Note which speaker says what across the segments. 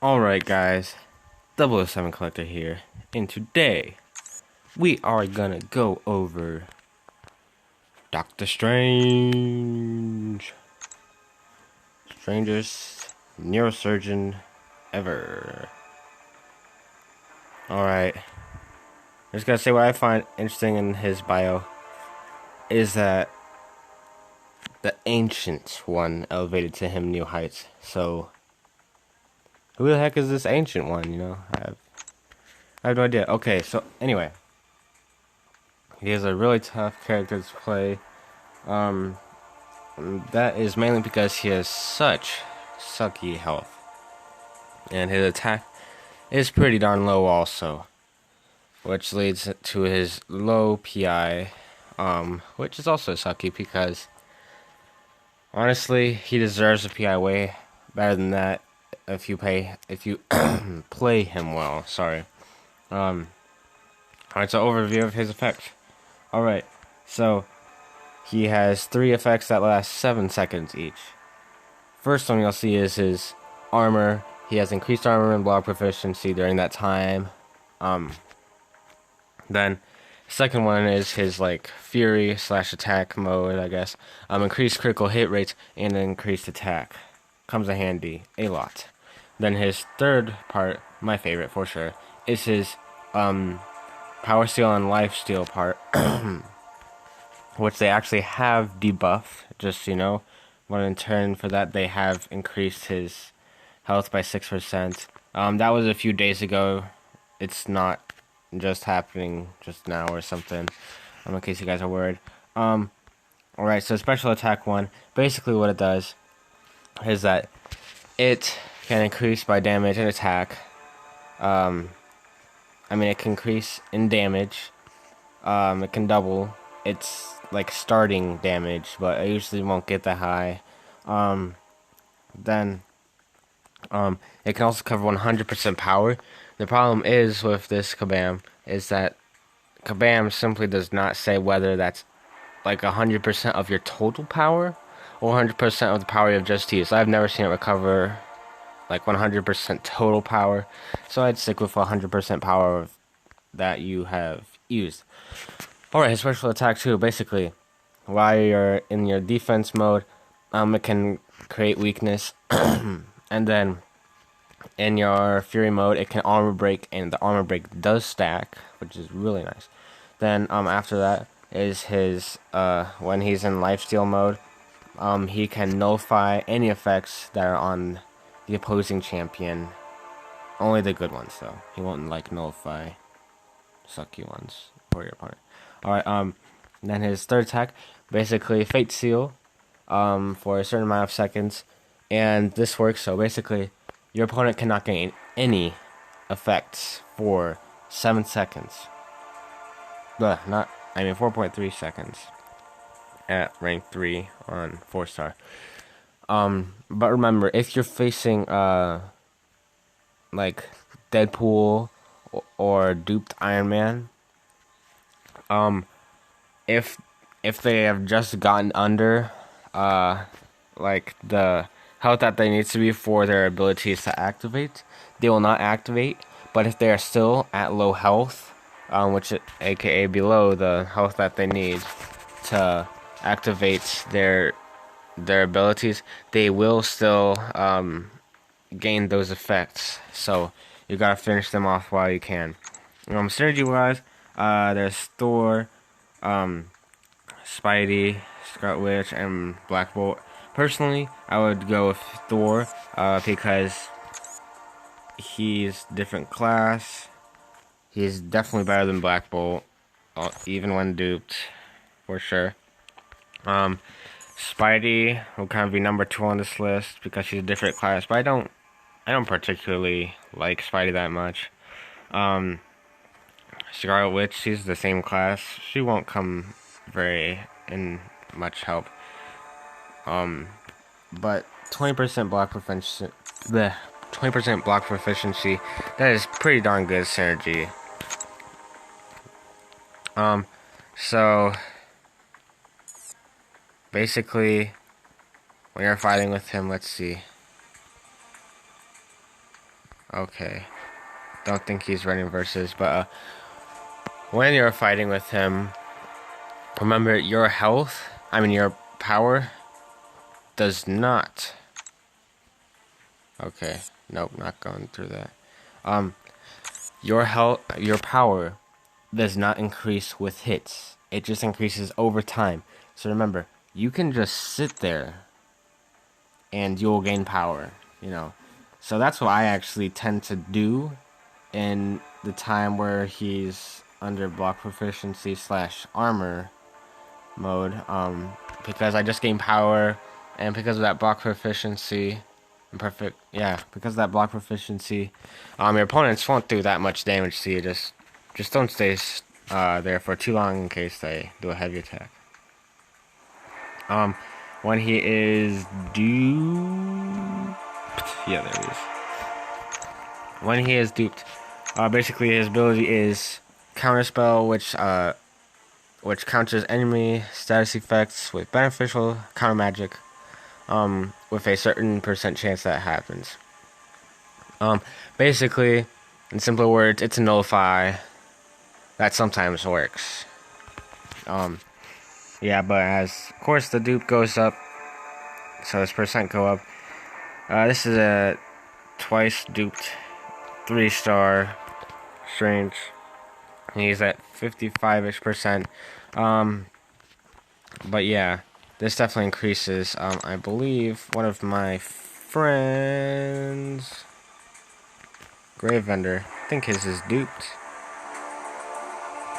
Speaker 1: Alright guys, 007 Collector here, and today we are gonna go over Doctor Strange. Strangest neurosurgeon ever. Alright, I'm just gonna say what I find interesting in his bio is that the Ancient One elevated to him new heights. So, who the heck is this Ancient One, I have no idea. Okay, so anyway, he is a really tough character to play. Um, that is mainly because he has such sucky health, and his attack is pretty darn low also, which leads to his low PI, which is also sucky because honestly he deserves a PI way better than that if you play him well. Sorry. Alright, so overview of his effects. Alright, so he has 3 effects that last 7 seconds each. First one you'll see is his armor. He has increased armor and block proficiency during that time. Then second one is his fury / attack mode, I guess. Increased critical hit rates and increased attack. Comes in handy a lot. Then his third part, my favorite for sure, is his power steal and life steal part. Which they actually have debuffed, just so you know. But in turn for that, they have increased his health by 6%. That was a few days ago. It's not just happening just now or something. In case you guys are worried. Alright, so special attack 1. Basically what it does is that it can increase by damage and attack. It can increase in damage. It can double. It's like starting damage, but I usually won't get that high. Then it can also cover 100% power. The problem is with this Kabam is that Kabam simply does not say whether that's like 100% of your total power or 100% of the power you have just used. I've never seen it recover like 100% total power, so I'd stick with 100% power that you have used. Alright, his special attack too, basically, while you're in your defense mode, it can create weakness, and then in your fury mode, it can armor break, and the armor break does stack, which is really nice. Then, after that is his, when he's in lifesteal mode, he can nullify any effects that are on the opposing champion. Only the good ones, though. He won't, nullify sucky ones for your opponent. Alright, then his third attack, basically Fate Seal, for a certain amount of seconds. And this works, so basically, your opponent cannot gain any effects for 7 seconds. 4.3 seconds at rank 3 on 4-star. But remember, if you're facing, Deadpool or duped Iron Man, if they have just gotten under the health that they need to be for their abilities to activate, they will not activate. But if they are still at low health, aka below the health that they need to activate their abilities, they will still gain those effects. So you gotta finish them off while you can. Synergy wise, there's Thor, Spidey, Scarlet Witch, and Black Bolt. Personally, I would go with Thor, because he's different class. He's definitely better than Black Bolt, even when duped, for sure. Spidey will kind of be number 2 on this list because she's a different class, but I don't particularly like Spidey that much. Scarlet Witch, she's the same class. She won't come very in much help. But 20% block proficiency, 20% block proficiency, that is pretty darn good synergy. So basically, when you're fighting with him, let's see. Okay. Don't think he's running versus, but when you're fighting with him, remember your health, your power does not. Okay. Nope, not going through that. Your health, your power does not increase with hits. It just increases over time. So remember, you can just sit there and you'll gain power, you know. So that's what I actually tend to do in the time where he's under block proficiency / armor mode, because I just gain power, and because of that block proficiency, because of that block proficiency, your opponents won't do that much damage to you. Just don't stay there for too long in case they do a heavy attack. When he is duped, yeah, there he is. When he is duped, basically his ability is Counterspell, which counters enemy status effects with beneficial counter magic, with a certain % chance that happens. Basically, in simpler words, it's a nullify that sometimes works. Yeah, but as of course the dupe goes up, so his % go up. This is a twice duped 3-star strange. And he's at 55-ish%. But yeah, this definitely increases. I believe one of my friends, Grave Vendor, I think his is duped.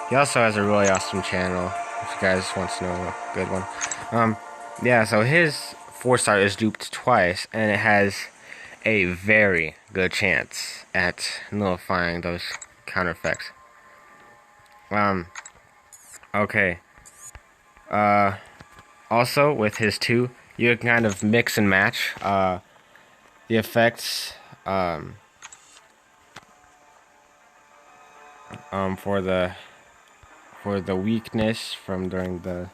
Speaker 1: He also has a really awesome channel, if you guys want to know a good one. Yeah, so his 4-star is duped twice, and it has a very good chance at nullifying those counter effects. Okay. Also, with his 2, you can kind of mix and match the effects for the weakness from during the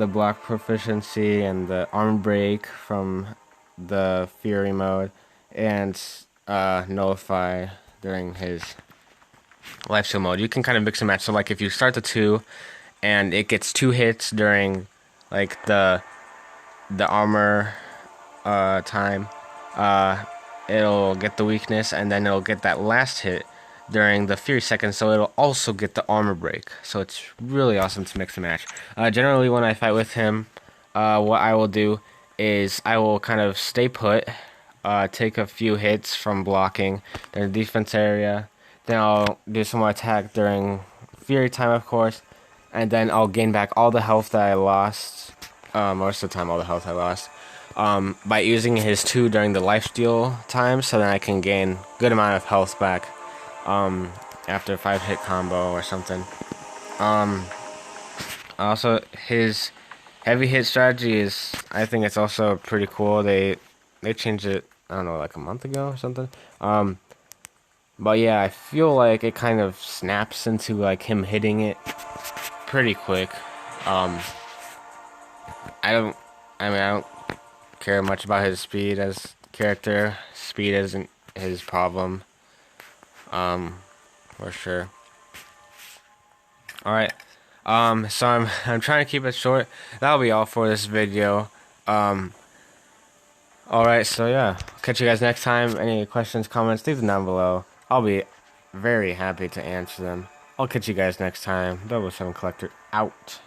Speaker 1: block proficiency and the arm break from the fury mode, and nullify during his lifesteal mode. You can kind of mix and match. So like if you start the 2 and it gets 2 hits during like the armor time, it'll get the weakness, and then it'll get that last hit during the fury second, so it'll also get the armor break. So it's really awesome to mix and match. Generally when I fight with him, what I will do is I will kind of stay put, take a few hits from blocking during the defense area, then I'll do some more attack during fury time, of course, and then I'll gain back all the health that I lost, most of the time all the health I lost, by using his 2 during the lifesteal time, so then I can gain good amount of health back after a 5-hit combo or something. Also, his heavy hit strategy is, I think it's also pretty cool. They changed it, I don't know, like a month ago or something. But yeah, I feel like it kind of snaps into like him hitting it pretty quick. I don't care much about his speed as character. Speed isn't his problem. For sure. Alright. So I'm trying to keep it short. That'll be all for this video. Alright, so yeah. Catch you guys next time. Any questions, comments, leave them down below. I'll be very happy to answer them. I'll catch you guys next time. 007 Collector out.